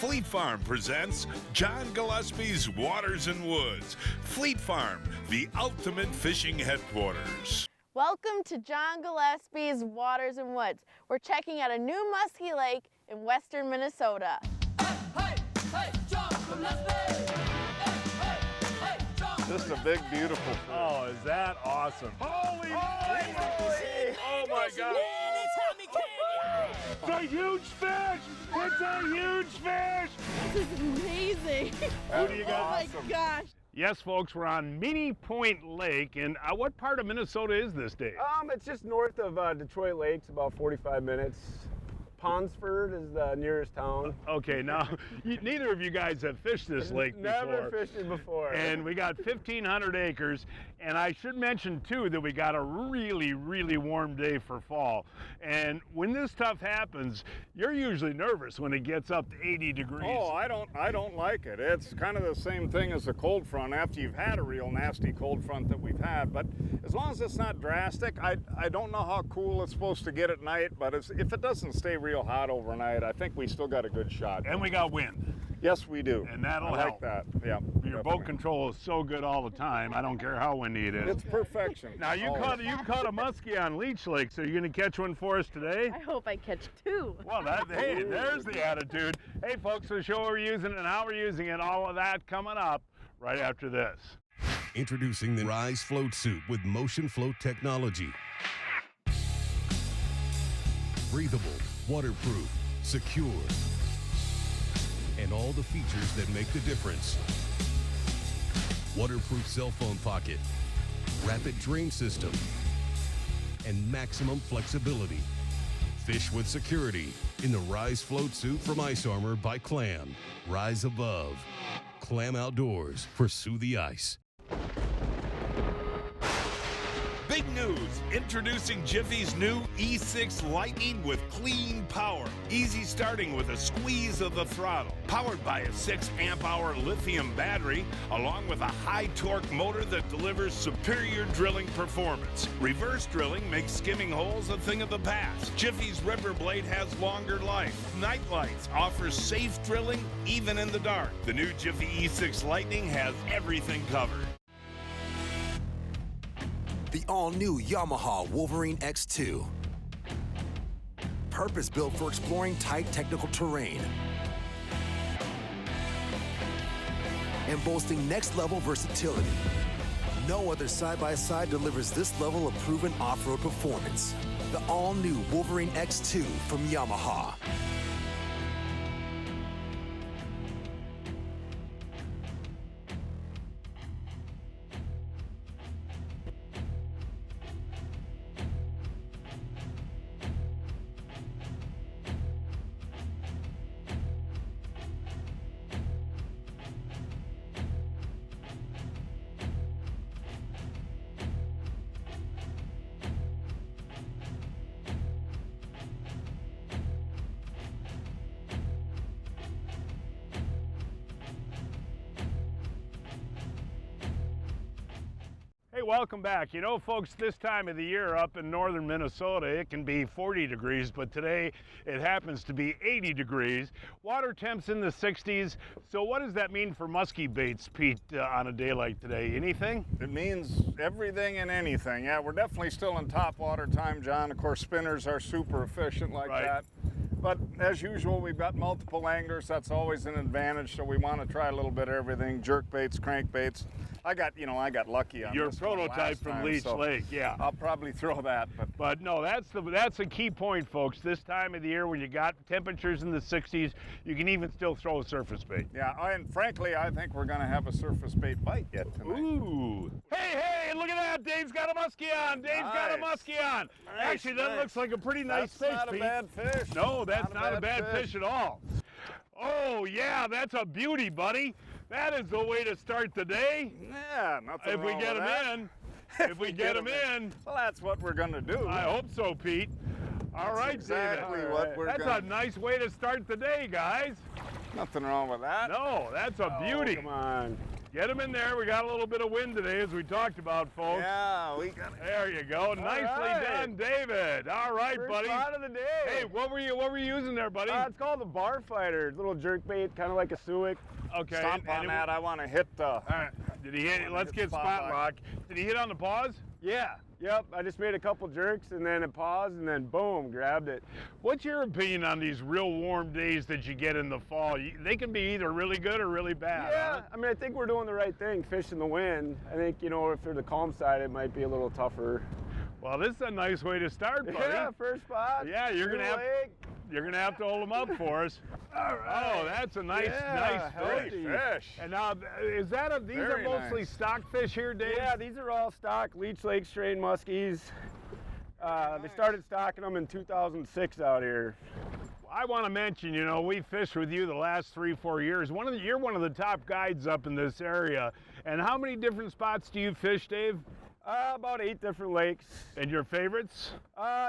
Fleet Farm presents John Gillespie's Waters and Woods. Fleet Farm, the ultimate fishing headquarters. Welcome to John Gillespie's Waters and Woods. We're checking out a new muskie lake in western Minnesota. Hey, John Gillespie! Hey, John This is a big, beautiful fish. Oh, is that awesome? Holy moly! Oh my God! It's a huge fish! It's a huge fish! This is amazing. Who do you got? Oh my gosh. Yes, folks, we're on Minnie Point Lake, and what part of Minnesota is this, Dave? It's just north of Detroit Lakes, about 45 minutes. Ponsford is the nearest town. Okay, now, neither of you guys have fished this lake before. Never fished it before. And we got 1,500 acres, and I should mention, too, that we got a really, really warm day for fall. And when this stuff happens, you're usually nervous when it gets up to 80 degrees. Oh, I don't like it. It's kind of the same thing as a cold front after you've had a real nasty cold front that we've had. But as long as it's not drastic, I don't know how cool it's supposed to get at night, but if it doesn't stay real hot overnight, I think we still got a good shot. And we got wind. Yes, we do. And that'll I help. like that. Yeah. Your boat control is so good all the time. I don't care how windy it is. It's perfection. Now you caught a muskie on Leech Lake, so you're going to catch one for us today? I hope I catch two. Well, hey, there's the attitude. Hey, folks, the show we're using and how we're using it, all of that coming up right after this. Introducing the Rise Float Suit with motion float technology. Breathable, waterproof, secure, and all the features that make the difference. Waterproof cell phone pocket, rapid drain system, and maximum flexibility. Fish with security in the Rise Float Suit from Ice Armor by Clam. Rise above. Clam Outdoors. Pursue the ice. Big news! Introducing Jiffy's new E6 Lightning with clean power. Easy starting with a squeeze of the throttle. Powered by a 6 amp-hour lithium battery, along with a high-torque motor that delivers superior drilling performance. Reverse drilling makes skimming holes a thing of the past. Jiffy's Ripper Blade has longer life. Night lights offers safe drilling even in the dark. The new Jiffy E6 Lightning has everything covered. The all-new Yamaha Wolverine X2. Purpose-built for exploring tight technical terrain. And boasting next-level versatility. No other side-by-side delivers this level of proven off-road performance. The all-new Wolverine X2 from Yamaha. Hey, welcome back. You know, folks, this time of the year up in northern Minnesota, it can be 40 degrees, but today it happens to be 80 degrees. Water temps in the 60s. So what does that mean for muskie baits, Pete, on a day like today? Anything? It means everything and anything. Yeah, we're definitely still in topwater time, John. Of course, spinners are super efficient like that. But as usual, we've got multiple anglers. That's always an advantage. So we want to try a little bit of everything: jerk baits, crank baits. I got lucky on your this one prototype last from time, Leech so Lake. Yeah, I'll probably throw that. But no, that's a key point, folks. This time of the year, when you got temperatures in the 60s, you can even still throw a surface bait. Yeah, and frankly, I think we're going to have a surface bait bite yet tonight. Ooh! Hey! Look at that! Dave's got a muskie on. Dave's got a muskie on. Actually, that looks like a pretty nice fish. That's not Pete. a bad fish. No, that's not a bad fish at all. Oh yeah, that's a beauty, buddy. That is the way to start the day. Yeah, nothing If we wrong get with him that. in. If we get him in. Well, that's what we're going to do. I hope so, Pete. All right, exactly David. what we're That's a nice way to start the day, guys. Nothing wrong with that. No, that's a beauty. Come on. Get them in there. We got a little bit of wind today, as we talked about, folks. Yeah, we got it. There you go. Nicely done, David. All right, First buddy. spot of the day. Hey, what were you using there, buddy? It's called the bar fighter. It's a little jerk bait, kind of like a suic. Okay. Stomp on that. I want to hit the. All right. Did he hit? Let's get spot lock. Did he hit on the pause? Yeah. Yep. I just made a couple jerks and then it paused and then boom, grabbed it. What's your opinion on these real warm days that you get in the fall? They can be either really good or really bad. Yeah. Huh? I mean, I think we're doing the right thing, fishing the wind. I think, you know, if they're the calm side, it might be a little tougher. Well, this is a nice way to start, buddy. Yeah, first spot. Yeah, you're gonna have to hold them up for us. All right. Oh, that's a nice healthy fish. And now, is that these Very are mostly nice. stock fish here, Dave? Yeah, these are all stock Leech Lake strain muskies. They started stocking them in 2006 out here. I want to mention, you know, we fished with you the last 3-4 years. You're one of the top guides up in this area. And how many different spots do you fish, Dave? About 8 different lakes. And your favorites?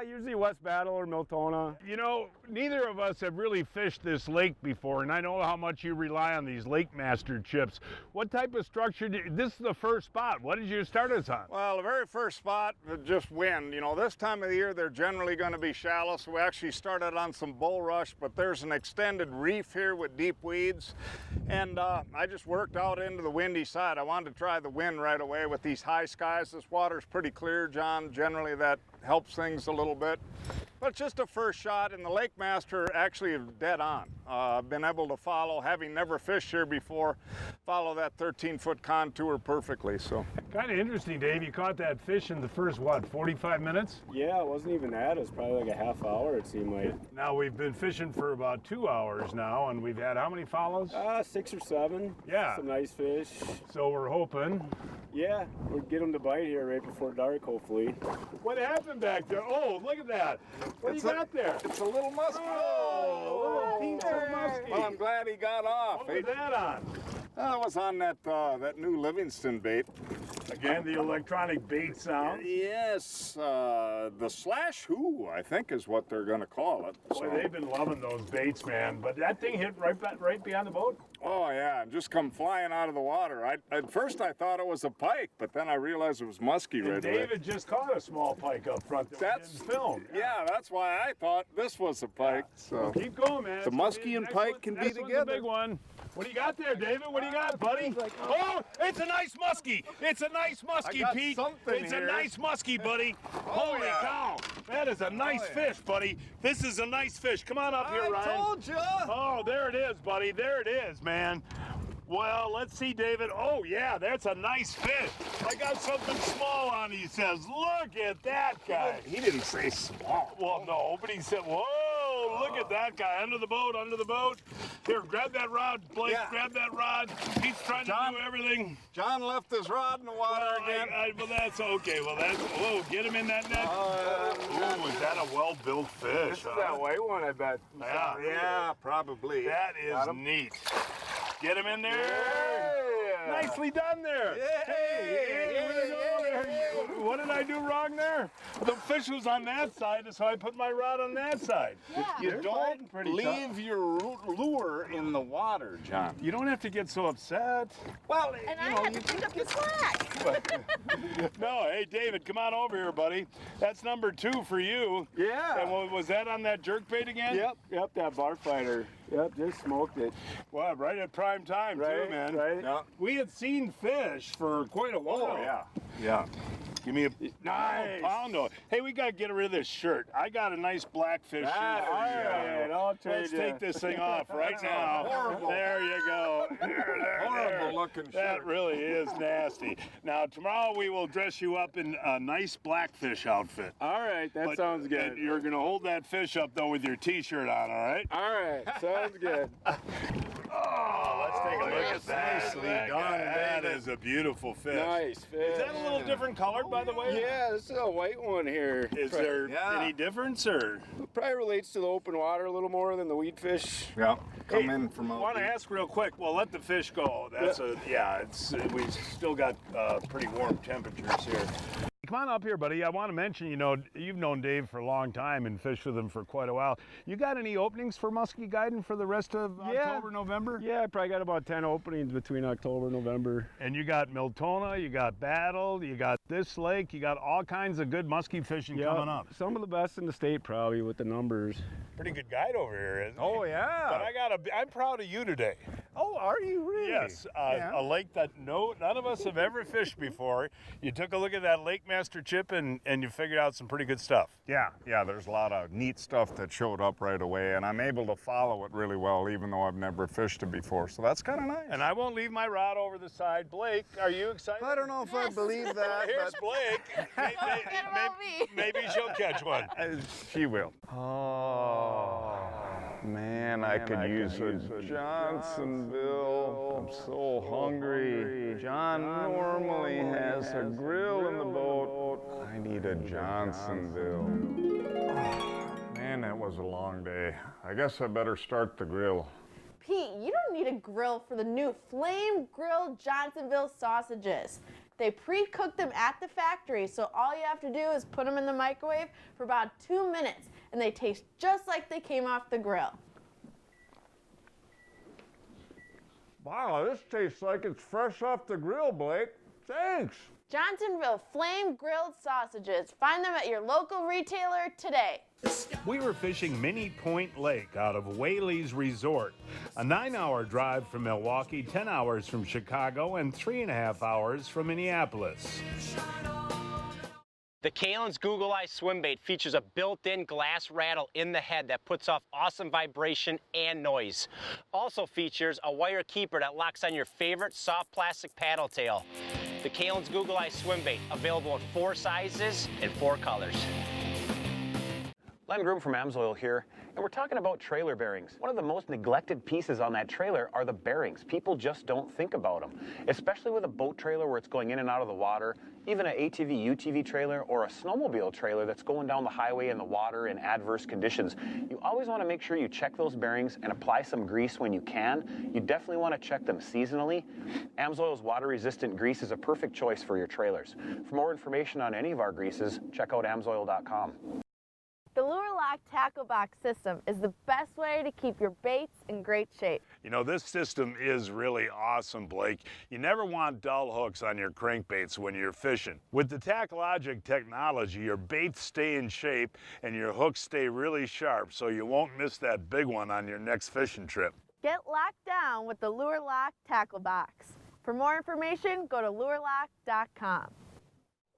Usually West Battle or Miltona. You know, neither of us have really fished this lake before, and I know how much you rely on these Lake Master chips. What type of structure this is the first spot. What did you start us on? Well, the very first spot, just wind. You know, this time of the year, they're generally going to be shallow, so we actually started on some bulrush, but there's an extended reef here with deep weeds, and I just worked out into the windy side. I wanted to try the wind right away with these high skies. This water's pretty clear, John. Generally, that helps things a little bit. But just a first shot, and the Lake Master actually is dead on. I've been able to follow, having never fished here before, follow that 13-foot contour perfectly. So Kind of interesting, Dave. You caught that fish in the first, what, 45 minutes? Yeah, it wasn't even that. It was probably like a half hour, it seemed like. Now, we've been fishing for about 2 hours now, and we've had how many follows? 6 or 7. Yeah. Some nice fish. So we're hoping. Yeah, we'll get them to bite here right before dark, hopefully. What happened back there? Oh, look at that. What do you got there? it's a little muskie. Oh, little teensy muskie. Well, I'm glad he got off. What was that on? I was on that new Livingston bait. Again, the electronic bait sound. Yes, the slash who, I think is what they're going to call it. Boy, they've been loving those baits, man. But that thing hit right beyond the boat. Oh yeah, and just come flying out of the water. At first I thought it was a pike, but then I realized it was muskie And right away. David just caught a small pike up front that That's we didn't film. Yeah, that's why I thought this was a pike. So Keep going, man. The muskie and Next pike one- can be next one's together. a big one. What do you got there, David? What do you got, buddy? Oh, it's a nice muskie. It's a nice muskie, got Pete. something It's here. a nice muskie, buddy. Holy yeah. cow. That is a nice fish, buddy. This is a nice fish. Come on up here, Ryan. I told you. Oh, there it is, buddy. There it is, man. Well, let's see, David. Oh, yeah, that's a nice fish. I got something small on, he says. Look at that guy. He didn't say small. Well, no, but he said, whoa, look at that guy. Under the boat. Here, grab that rod, Blake. Yeah. Grab that rod. He's trying to do everything. John left his rod in the water again. Well, that's okay. Whoa, get him in that net. Ooh, is that a well-built fish? This is that white one, I bet. Yeah, probably. That is neat. Get him in there. Yeah. Nicely done there. What did I do wrong there? The fish was on that side, so I put my rod on that side. Yeah. You don't leave your lure in the water, John. You don't have to get so upset. Well, And I had to pick up the slack. No, hey, David, come on over here, buddy. That's number 2 for you. Yeah. And was that on that jerkbait again? Yep, that bar fighter. Yep, just smoked it. Well, right at prime time, too, man. Right. Yeah. We had seen fish for quite a while. Yeah. Give me a Nice. poundo. Hey, we got to get rid of this shirt. I got a nice blackfish shirt. All for you. right, I'll trade Let's you. take this thing off right now. horrible. There you go. Horrible looking That shirt. really is nasty. Now, tomorrow we will dress you up in a nice blackfish outfit. All right, that But- sounds good. and you're going to hold that fish up, though, with your T-shirt on, all right? All right, sounds good. Oh, let's take a look at that. nicely That done, guy- That David. is a beautiful fish. Nice fish. Is that a little different color, by the way? Yeah, this is a white one here. Is there Yeah. any difference, or? Probably relates to the open water a little more than the weed fish. Yeah. Come Hey, in from I out want to deep. ask real quick. Well, let the fish go. That's we've still got pretty warm temperatures here. come on up here, buddy. I want to mention, you know, you've known Dave for a long time and fished with him for quite a while. You got any openings for muskie guiding for the rest of October, November? Yeah, I probably got about 10 openings between October and November. And you got Miltona, you got Battle, you got this lake, you got all kinds of good muskie fishing coming up. Some of the best in the state probably with the numbers. Pretty good guide over here, isn't he? Oh, yeah. But I'm proud of you today. Oh, are you really? Yes, a lake that none of us have ever fished before. You took a look at that Lake Master chip and you figured out some pretty good stuff. Yeah, there's a lot of neat stuff that showed up right away, and I'm able to follow it really well, even though I've never fished it before, so that's kind of nice. And I won't leave my rod over the side. Blake, are you excited? I don't know if I believe that. Here's Blake. Maybe she'll catch one. She will. Oh, man, I could use a Johnsonville. I'm so hungry. John normally has a grill in the boat. I need a Johnsonville. Man, that was a long day. I guess I better start the grill. Pete, you don't need a grill for the new flame grilled Johnsonville sausages. They pre-cook them at the factory, so all you have to do is put them in the microwave for about 2 minutes, and they taste just like they came off the grill. Wow, this tastes like it's fresh off the grill, Blake. Thanks. Johnsonville flame grilled sausages. Find them at your local retailer today. We were fishing Minnie Point Lake out of Whaley's Resort, a 9-hour drive from Milwaukee, 10 hours from Chicago, and 3.5 hours from Minneapolis. The Kalen's Google Eye swim bait features a built-in glass rattle in the head that puts off awesome vibration and noise. Also features a wire keeper that locks on your favorite soft plastic paddle tail. The Kalen's Google Eye swim bait, available in 4 sizes and 4 colors. Len Groom from Amsoil here, and we're talking about trailer bearings. One of the most neglected pieces on that trailer are the bearings. People just don't think about them, especially with a boat trailer where it's going in and out of the water, even an ATV, UTV trailer, or a snowmobile trailer that's going down the highway in the water in adverse conditions. You always want to make sure you check those bearings and apply some grease when you can. You definitely want to check them seasonally. Amsoil's water-resistant grease is a perfect choice for your trailers. For more information on any of our greases, check out amsoil.com. The Lure Lock Tackle Box system is the best way to keep your baits in great shape. You know, this system is really awesome, Blake. You never want dull hooks on your crankbaits when you're fishing. With the TackLogic technology, your baits stay in shape and your hooks stay really sharp, so you won't miss that big one on your next fishing trip. Get locked down with the Lure Lock Tackle Box. For more information, go to lurelock.com.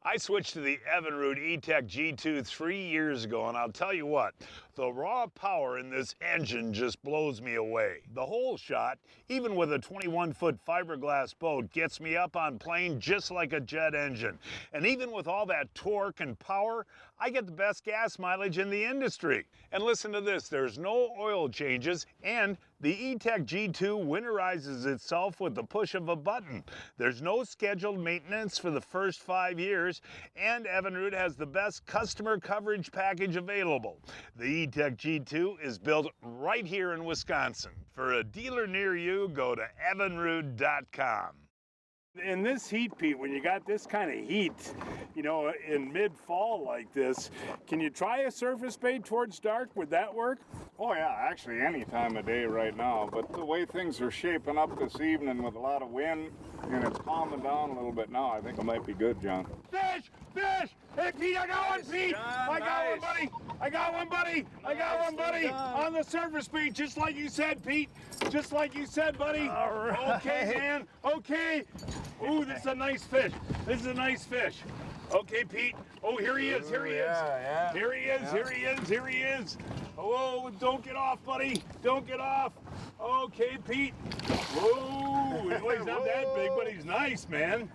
I switched to the Evinrude E-Tech G2 3 years ago, and I'll tell you what, the raw power in this engine just blows me away. The whole shot, even with a 21-foot fiberglass boat, gets me up on plane just like a jet engine. And even with all that torque and power, I get the best gas mileage in the industry. And listen to this, there's no oil changes, and the E-Tech G2 winterizes itself with the push of a button. There's no scheduled maintenance for the first 5 years, and Evinrude has the best customer coverage package available. The E-Tech G2 is built right here in Wisconsin. For a dealer near you, go to evinrude.com. In this heat, Pete, when you got this kind of heat, you know, in mid-fall like this, can you try a surface bait towards dark? Would that work? Oh yeah, actually any time of day right now, but the way things are shaping up this evening with a lot of wind, and it's calming down a little bit now, I think it might be good, John. Fish! Fish! Hey, Pete, I got one, Pete! John, I got one, buddy! I got one, buddy! I got one, buddy! On the surface bait, just like you said, Pete! Just like you said, buddy! All right. Okay, man, okay! Ooh, this is a nice fish. This is a nice fish. Okay, Pete. Oh, here he is, here he is. Yeah. Here he is, here he is, here he is. Oh, don't get off, buddy. Don't get off. Okay, Pete. Whoa, well, he's not that big, but he's nice, man.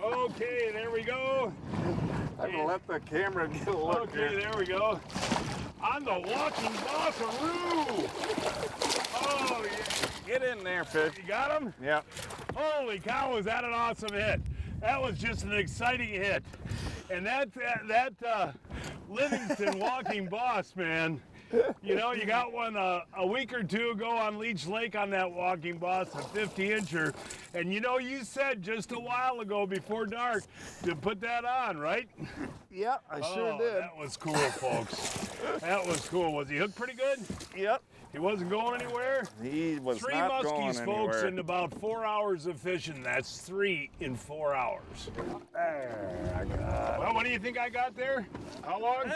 Okay, there we go. I'm gonna let the camera get a look. Okay, there we go. On the walking buckaroo. Oh, yeah. Get in there, fish. You got him? Yep. Holy cow, was that an awesome hit. That was just an exciting hit. And that Livingston walking boss, man, You know, you got one a week or two ago on Leech Lake on that Walking Boss, a 50-incher. And you know, you said just a while ago before dark to put that on, right? Yeah, I sure did. That was cool, folks. That was cool. Was he hooked pretty good? Yep. He wasn't going anywhere? He was Three not going muskies, folks, anywhere. in about 4 hours of fishing. That's 3 in 4 hours. There, I got Well, what do you think I got there? How long?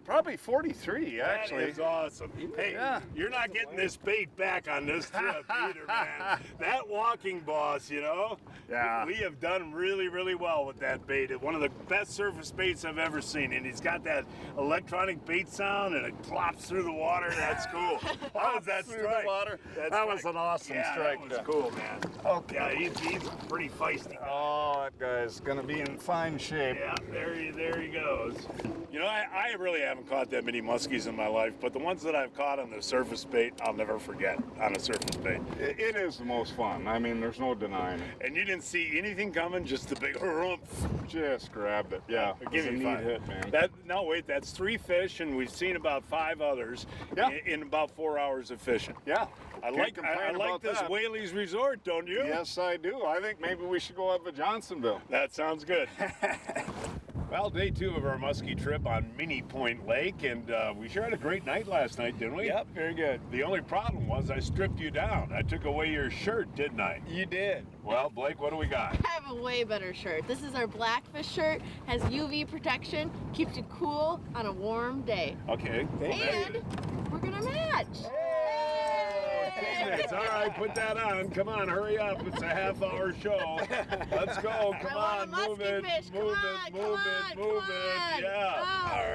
probably 43, That actually. is awesome. Hey, Yeah. you're not getting this bait back on this trip either, man. That Walking Boss, you know? Yeah. We have done really, really well with that bait. It's one of the best surface baits I've ever seen. And he's got that electronic bait sound and it plops through the water. That's cool. How was that Through strike? the water. That That was strike. an awesome Yeah, strike. that was cool, man. Okay. Yeah, he's a pretty feisty. Oh, that guy's gonna be in fine shape. Yeah, there he goes. You know, I really haven't caught that many muskies in my life, but the ones that I've caught on the surface bait, I'll never forget on a surface bait. It is the most fun. I mean, there's no denying it. And you didn't see anything coming, just the big harumph. Just grabbed it. Yeah, it was Give a me neat 5. hit, man. No, wait, that's 3 fish, and we've seen about 5 others Yeah. in about 4 hours of fishing. Yeah. I Can't like complain about this that. Whaley's Resort, don't you? Yes, I do. I think maybe we should go up to Johnsonville. That sounds good. Well, day 2 of our muskie trip on Minnie Point Lake, and we sure had a great night last night, didn't we? Yep, very good. The only problem was I stripped you down. I took away your shirt, didn't I? You did. Well, Blake, what do we got? I have a way better shirt. This is our Blackfish shirt. Has UV protection, keeps you cool on a warm day. Okay. And we're gonna match. Minutes. All right, put that on. Come on, hurry up. It's a half-hour show. Let's go. Come I on, want a move musky it, fish. move Come it, on, move come it, on, move come it. on. Yeah. Oh. All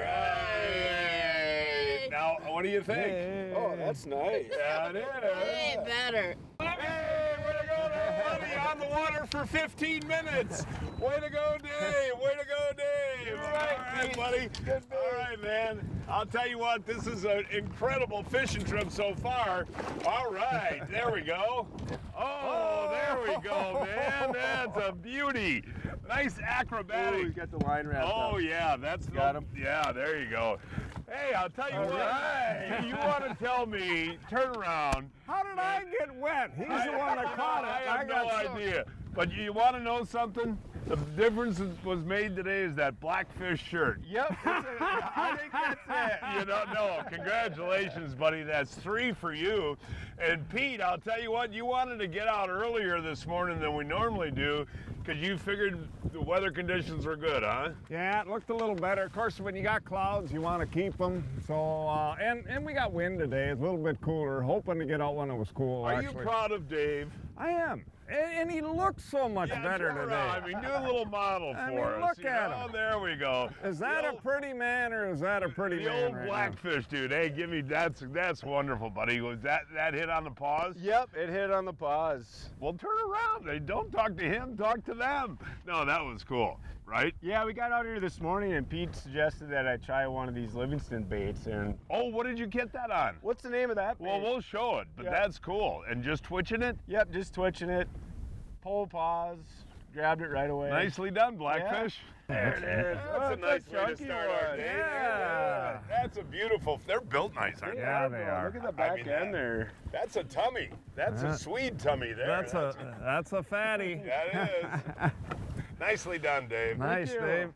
right. Now, what do you think? Oh, that's nice. Yeah, it is. Way better. Hey, way to go, everybody! On the water for 15 minutes. Way to go, Dave. Way to go, Dave. All right, buddy. All right, man. I'll tell you what, this is an incredible fishing trip so far. All right, there we go. Oh, there we go, man. That's a beauty. Nice acrobatic. He's got the line wrapped up. Oh, yeah, that's Got him. Yeah, there you go. Hey, I'll tell you All what. right. You want to tell me, turn around. How did I get wet? He's the one that caught it. I have no idea. But you want to know something? The difference that was made today is that Blackfish shirt. Yep. I think that's it. You don't know. Congratulations, buddy. That's 3 for you. And Pete, I'll tell you what, you wanted to get out earlier this morning than we normally do because you figured the weather conditions were good, huh? Yeah, it looked a little better. Of course, when you got clouds, you want to keep them. So, and we got wind today. It's a little bit cooler. Hoping to get out when it was cool. Are actually. you proud of Dave? I am. And he looks so much better turn today. around. I mean, do a little model I for mean, us. look you at know? him. There we go. Is that a pretty man or is that a pretty The man old right Blackfish, dude. Hey, give me that's wonderful, buddy. Was that hit on the paws? Yep, it hit on the paws. Well, turn around. Hey, don't talk to him. Talk to them. No, that was cool, right? Yeah, we got out here this morning and Pete suggested that I try one of these Livingston baits. And Oh, what did you get that on? What's the name of that Well, bait? we'll show it, but Yeah. that's cool. And just twitching it? Yep, just twitching it. Pull paws, grabbed it right away. Nicely done, Blackfish. There it is. That's a nice way to chunky start our one. day. Yeah. That's a beautiful. They're built nice, aren't they? Yeah, they bro, are. Look at the back mean, end there. That's a tummy. That's a Swede tummy there. That's a fatty. That is. Nicely done, Dave. Nice, Dave.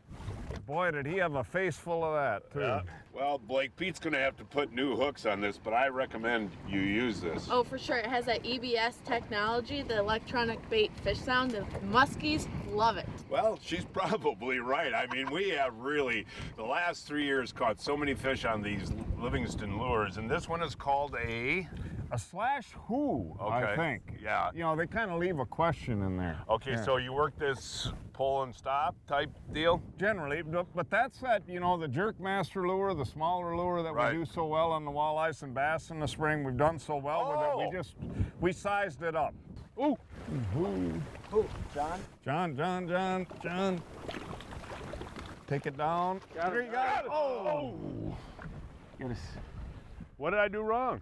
Boy, did he have a face full of that, too. Yeah. Well, Blake, Pete's going to have to put new hooks on this, but I recommend you use this. Oh, for sure. It has that EBS technology, the electronic bait fish sound. The muskies love it. Well, she's probably right. I mean, we have really, the last 3 years, caught so many fish on these Livingston lures, and this one is called a slash who, I Okay. think. Yeah. You know, they kind of leave a question in there. Okay, Yeah. so you work this pull and stop type deal? Generally, but that's that, you know, the jerk master lure, the smaller lure that Right. we do so well on the walleyes and bass in the spring. We've done so well with it. We sized it up. Ooh. Ooh, John? John. Take it down. Got it. There you got it. Oh! Get us. What did I do wrong?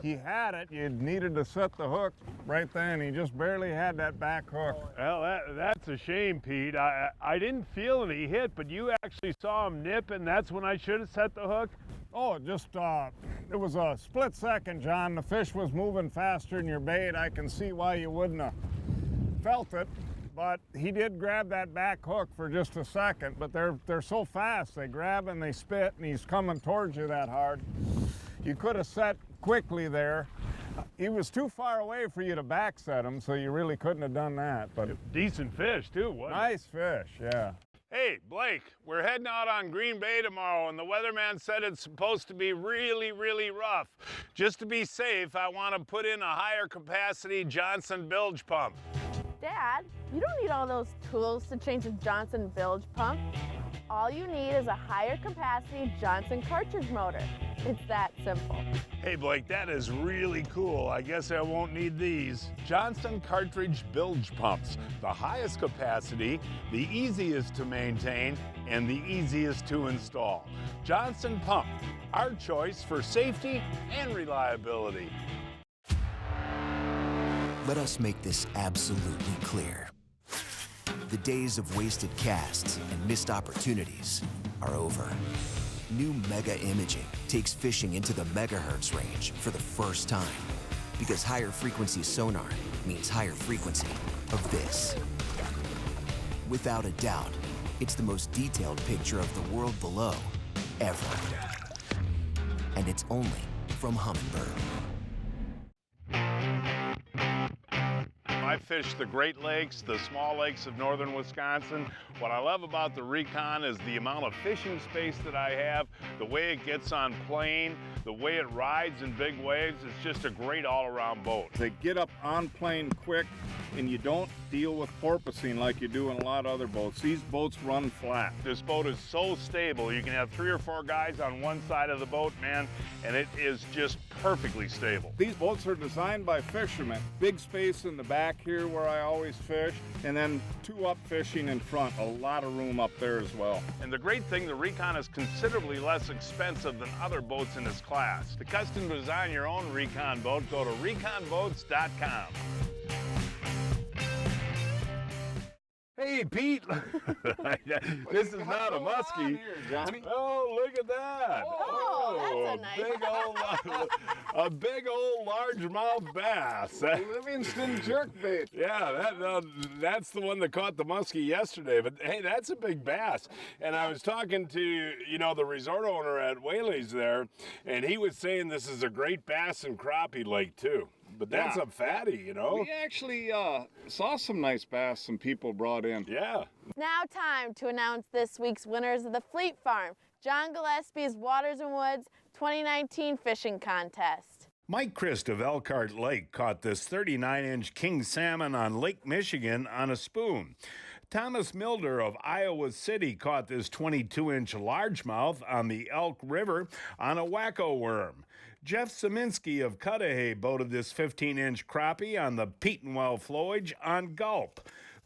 he had it. You needed to set the hook right then. He just barely had that back hook. Well, that's a shame, Pete. I didn't feel any hit, but you actually saw him nip, and that's when I should have set the hook? Oh, just, it was a split second, John. The fish was moving faster than your bait. I can see why you wouldn't have felt it, but he did grab that back hook for just a second, but they're so fast. They grab and they spit, and he's coming towards you that hard. You could have set quickly there. He was too far away for you to back set him, so you really couldn't have done that. But decent fish, too, wasn't it? Nice fish, yeah. Hey, Blake, we're heading out on Green Bay tomorrow, and the weatherman said it's supposed to be really, really rough. Just to be safe, I want to put in a higher capacity Johnson bilge pump. Dad, you don't need all those tools to change a Johnson bilge pump. All you need is a higher capacity Johnson cartridge motor. It's that simple. Hey Blake, that is really cool. I guess I won't need these. Johnson cartridge bilge pumps. The highest capacity, the easiest to maintain, and the easiest to install. Johnson Pump, our choice for safety and reliability. Let us make this absolutely clear. The days of wasted casts and missed opportunities are over. New Mega Imaging takes fishing into the megahertz range for the first time, because higher frequency sonar means higher frequency of this. Without a doubt, it's the most detailed picture of the world below ever. And it's only from Humminbird. I fish the Great Lakes, the small lakes of northern Wisconsin. What I love about the Recon is the amount of fishing space that I have, the way it gets on plane, the way it rides in big waves. It's just a great all-around boat. They get up on plane quick, and you don't deal with porpoising like you do in a lot of other boats. These boats run flat. This boat is so stable. You can have 3 or 4 guys on one side of the boat, man, and it is just perfectly stable. These boats are designed by fishermen. Big space in the back here where I always fish, and then 2 up fishing in front. A lot of room up there as well. And the great thing, the Recon is considerably less expensive than other boats in its class. To custom design your own Recon boat, go to reconboats.com. Hey, Pete. This is not a muskie. Johnny? Oh, look at that. Oh, that's a nice a big old largemouth bass. Livingston jerkbait. Yeah, that's the one that caught the muskie yesterday. But hey, that's a big bass. And I was talking to, the resort owner at Whaley's there, and he was saying this is a great bass and crappie lake too. But that's a fatty, We actually saw some nice bass some people brought in. Yeah. Now time to announce this week's winners of the Fleet Farm, John Gillespie's Waters and Woods 2019 Fishing Contest. Mike Christ of Elkhart Lake caught this 39-inch king salmon on Lake Michigan on a spoon. Thomas Milder of Iowa City caught this 22-inch largemouth on the Elk River on a wacko worm. Jeff Saminsky of Cudahy boated this 15-inch crappie on the Petenwell flowage on Gulp.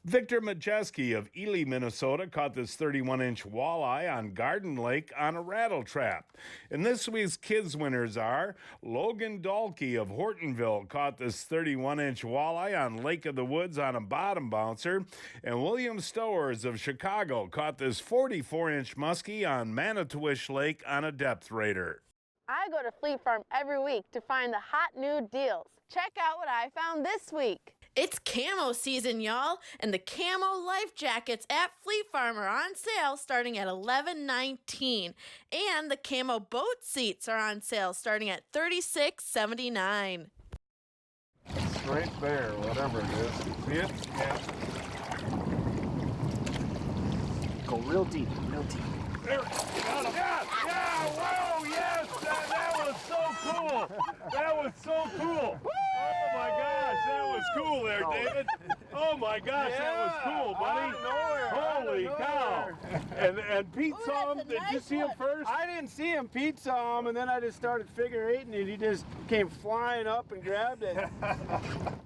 Victor Majeski of Ely, Minnesota caught this 31-inch walleye on Garden Lake on a rattle trap. And this week's kids winners are Logan Dalkey of Hortonville caught this 31-inch walleye on Lake of the Woods on a bottom bouncer, and William Stowers of Chicago caught this 44-inch muskie on Manitowish Lake on a depth raider. I go to Fleet Farm every week to find the hot new deals. Check out what I found this week. It's camo season, y'all, and the camo life jackets at Fleet Farm are on sale starting at $11.19, and the camo boat seats are on sale starting at $36.79. It's right there, whatever it is. See it? Yeah. Go real deep, real deep. There, got him. Yeah, whoa, yes, that was so cool. That was so cool. Oh my gosh, that was cool there, David. Oh my gosh, that was cool, buddy. Holy cow. And Pete saw him. Did you see him first? I didn't see him. Pete saw him, and then I just started figure eighting it. He just came flying up and grabbed it.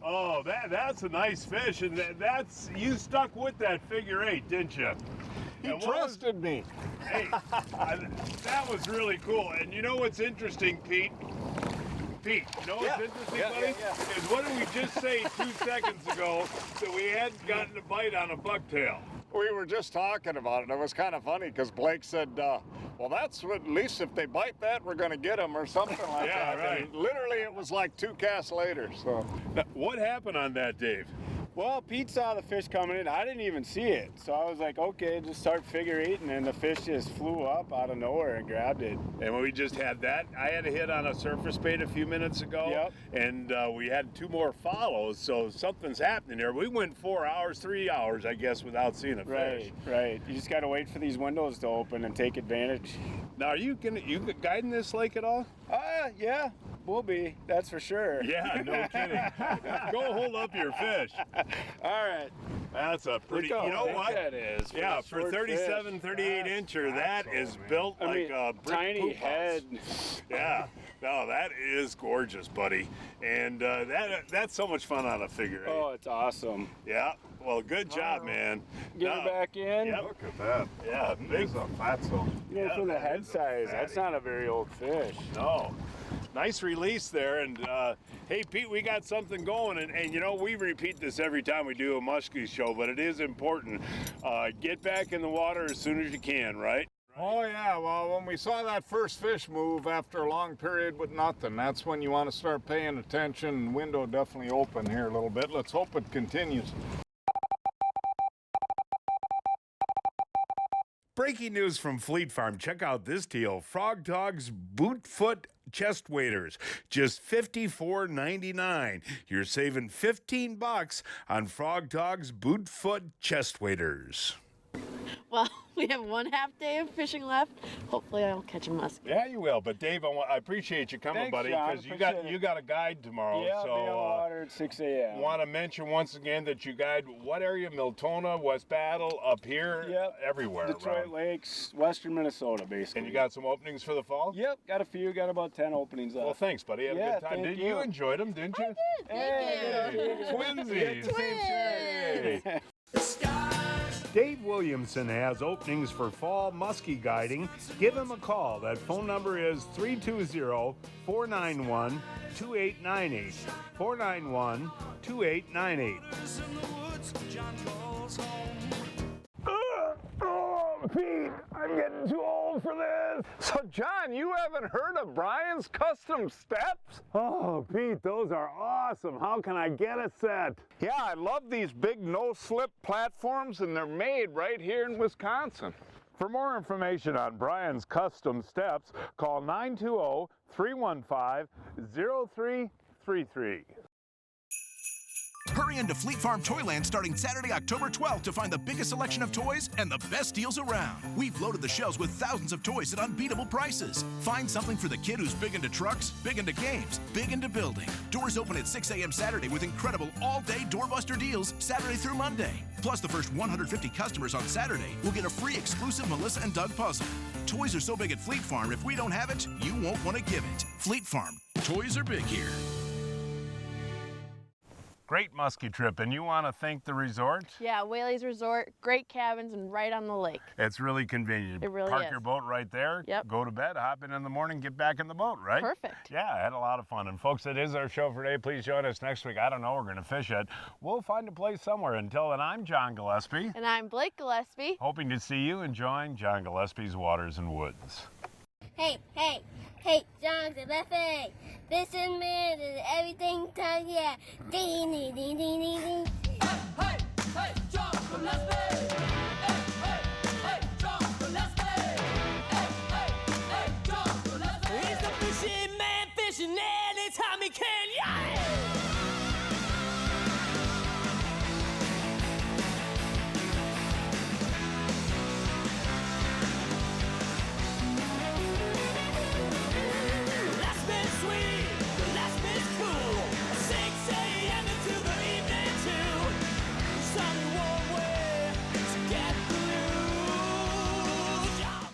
Oh, that's a nice fish, and that's you stuck with that figure eight, didn't you? He trusted me. Hey, that was really cool. And you know what's interesting, Pete? Pete, you know what's interesting, buddy? Is what did we just say 2 seconds ago that we hadn't gotten a bite on a bucktail? We were just talking about it. It was kind of funny because Blake said, well, that's what, at least if they bite that, we're going to get them or something like that. Right. And literally, it was like 2 casts later. So, Now, what happened on that, Dave? Well, Pete saw the fish coming in. I didn't even see it. So I was like, okay, just start figure eighting, and the fish just flew up out of nowhere and grabbed it. And we just had that. I had a hit on a surface bait a few minutes ago. Yep. And we had 2 more follows, so something's happening here. We went 4 hours, 3 hours, I guess, without seeing a fish. Right. You just got to wait for these windows to open and take advantage. Now, are you guiding this lake at all? Yeah, we'll be. That's for sure. Yeah, no kidding. Go hold up your fish. All right. That's a pretty, Look how you know big what? that is for Yeah, a for short 37, fish. 38 incher, that is man. built I like mean, a brick tiny poop house. head. Yeah, no, that is gorgeous, buddy. And that's so much fun on a figure eight. Oh, it's awesome. Yeah, well, good job, man. Get her back in. Yep. look at that. Yeah, big. It's a fatso. You know, Yeah, for the that head is a size, that's fatty. not a very old fish. No. Nice release there, and hey Pete, we got something going, and you know, we repeat this every time we do a Muskies show, but it is important. Get back in the water as soon as you can, right? Oh, yeah. Well, when we saw that first fish move after a long period with nothing, that's when you want to start paying attention. Window definitely open here a little bit. Let's hope it continues. Breaking news from Fleet Farm. Check out this deal. Frog Dogs Bootfoot chest waders, just $54.99. You're saving $15 on Frog Dogs Bootfoot chest waders. Well, we have 1/2 day of fishing left. Hopefully I'll catch a muskie. Yeah, you will. But Dave, I appreciate you coming, Thanks, buddy, John. because Appreciate you got a guide tomorrow. Yeah, so I'll be on the water at 6 a.m. want to mention once again that you guide what area? Miltona, West Battle, up here, Yep. everywhere. Detroit around. Lakes, western Minnesota, basically. And you got some openings for the fall? Yep, got a few. Got about 10 openings left. Well, thanks, buddy. Have a Yeah, good time. thank You you. enjoyed them, didn't you? Thank you. Twinsies. Twins. Dave Williamson has openings for fall muskie guiding. Give him a call. That phone number is 320-491-2898. 491-2898. Oh, Pete, I'm getting too old for this. So, John, you haven't heard of Brian's Custom Steps? Oh, Pete, those are awesome. How can I get a set? Yeah, I love these big no-slip platforms, and they're made right here in Wisconsin. For more information on Brian's Custom Steps, call 920-315-0333. Hurry into Fleet Farm Toyland starting Saturday, October 12th to find the biggest selection of toys and the best deals around. We've loaded the shelves with thousands of toys at unbeatable prices. Find something for the kid who's big into trucks, big into games, big into building. Doors open at 6 a.m. Saturday with incredible all-day doorbuster deals Saturday through Monday. Plus, the first 150 customers on Saturday will get a free exclusive Melissa and Doug puzzle. Toys are so big at Fleet Farm, if we don't have it, you won't want to give it. Fleet Farm. Toys are big here. Great muskie trip, and you want to thank the resort? Yeah, Whaley's Resort, great cabins and right on the lake. It's really convenient. It really Park is. your boat right there, Yep. go to bed, hop in the morning, get back in the boat, right? Perfect. Yeah, I had a lot of fun. And folks, that is our show for today. Please join us next week. I don't know, we're going to fish it. We'll find a place somewhere. Until then, I'm John Gillespie, And I'm Blake Gillespie. hoping to see you enjoying John Gillespie's Waters and Woods. Hey, John Gillespie. This is me, and everything done, yeah. Ding, ding, ding, ding, ding, ding. Hey, John Gillespie. Hey, John Gillespie. Hey, John Gillespie. He's the fishing man fishing anytime he can.